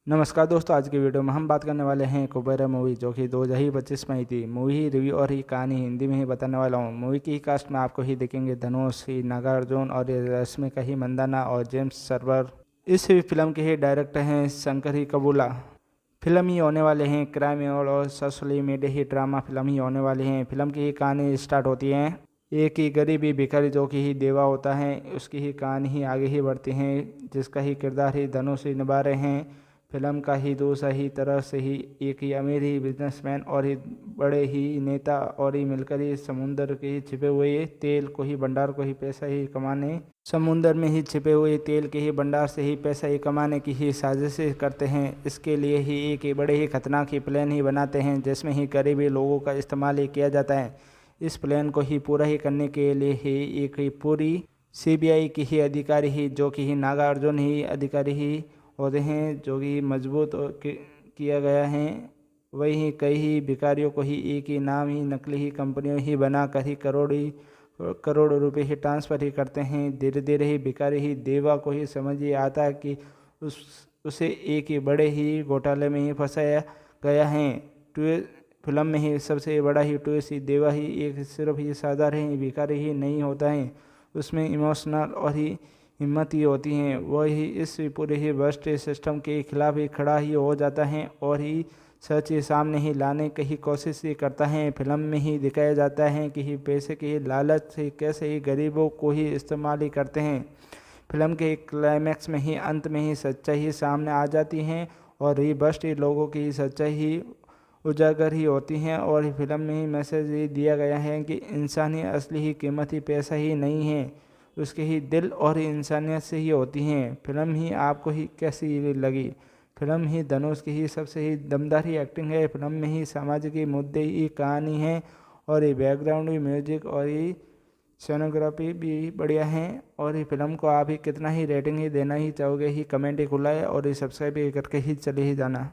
नमस्कार दोस्तों, आज की वीडियो में हम बात करने वाले हैं कुबेरा मूवी जो कि 2025 में आई थी। मूवी रिव्यू और ही कहानी हिंदी में ही बताने वाला हूँ। मूवी की कास्ट में आपको ही देखेंगे धनुष ही, नागार्जुन और ये रश्मिका ही मंदाना और जेम्स सर्वर। इस फिल्म के ही डायरेक्टर हैं शंकर ही कबूला। फिल्म ही होने वाले हैं क्राइम और सोशली मीडिया ही ड्रामा फिल्म ही होने वाली हैं। फिल्म की ही कहानी स्टार्ट होती है। एक ही गरीबी भिखारी जो कि ही देवा होता है, उसकी ही कहानी ही आगे ही बढ़ती हैं, जिसका ही किरदार ही धनुष ही निभा रहे हैं। फिल्म का ही दूसरा ही तरह से ही एक ही अमीर ही बिजनेसमैन और ही बड़े ही नेता और ही मिलकर ही समुंदर के ही छिपे हुए तेल को ही भंडार को ही पैसा ही कमाने समुंदर में ही छिपे हुए तेल के ही भंडार से ही पैसा ही कमाने की ही साजिशें करते हैं। इसके लिए ही एक ही बड़े ही खतरनाक ही प्लान ही बनाते हैं, जिसमें ही गरीबी लोगों का इस्तेमाल ही किया जाता है। इस प्लान को ही पूरा ही करने के लिए ही एक ही पूरी सीबीआई की ही अधिकारी ही जो कि ही नागार्जुन ही अधिकारी ही होते हैं, जो कि मजबूत किया गया है। वही कई ही भिखारियों को ही एक ही नाम ही नकली ही कंपनियों ही बनाकर ही करोड़ों रुपए ही ट्रांसफ़र ही करते हैं। धीरे धीरे ही भिखारी ही देवा को ही समझ ही आता है कि उसे एक ही बड़े ही घोटाले में ही फंसाया गया है। फिल्म में ही सबसे बड़ा ही ट्विस्ट ही देवा ही एक सिर्फ ही साधारण ही भिखारी ही नहीं होता है, उसमें इमोशनल और ही हिम्मत ही होती हैं। वह ही इस पूरे ही भ्रष्ट सिस्टम के खिलाफ ही खड़ा ही हो जाता है और ही सच ही सामने ही लाने की ही कोशिश ही करता है। फिल्म में ही दिखाया जाता है कि ही पैसे के ही लालच से कैसे ही गरीबों को ही इस्तेमाल ही करते हैं। फिल्म के क्लाइमैक्स में ही अंत में ही सच्चाई ही सामने आ जाती हैं और ही भ्रष्ट लोगों की सच्चाई ही उजागर ही होती हैं। और फिल्म में ही मैसेज ये दिया गया है कि इंसानी असली ही कीमत ही पैसा ही नहीं है, उसके ही दिल और ही इंसानियत से ही होती हैं। फिल्म ही आपको ही कैसी लगी? फिल्म ही धनुष की ही सबसे ही दमदार ही एक्टिंग है। फिल्म में ही सामाजिक ही मुद्दे ही कहानी है और ये बैकग्राउंड ही म्यूजिक और ये सोनोग्राफी भी बढ़िया है। और ये फिल्म को आप ही कितना ही रेटिंग ही देना ही चाहोगे ही कमेंट ही खुला है और ये सब्सक्राइब ही करके ही चले ही जाना।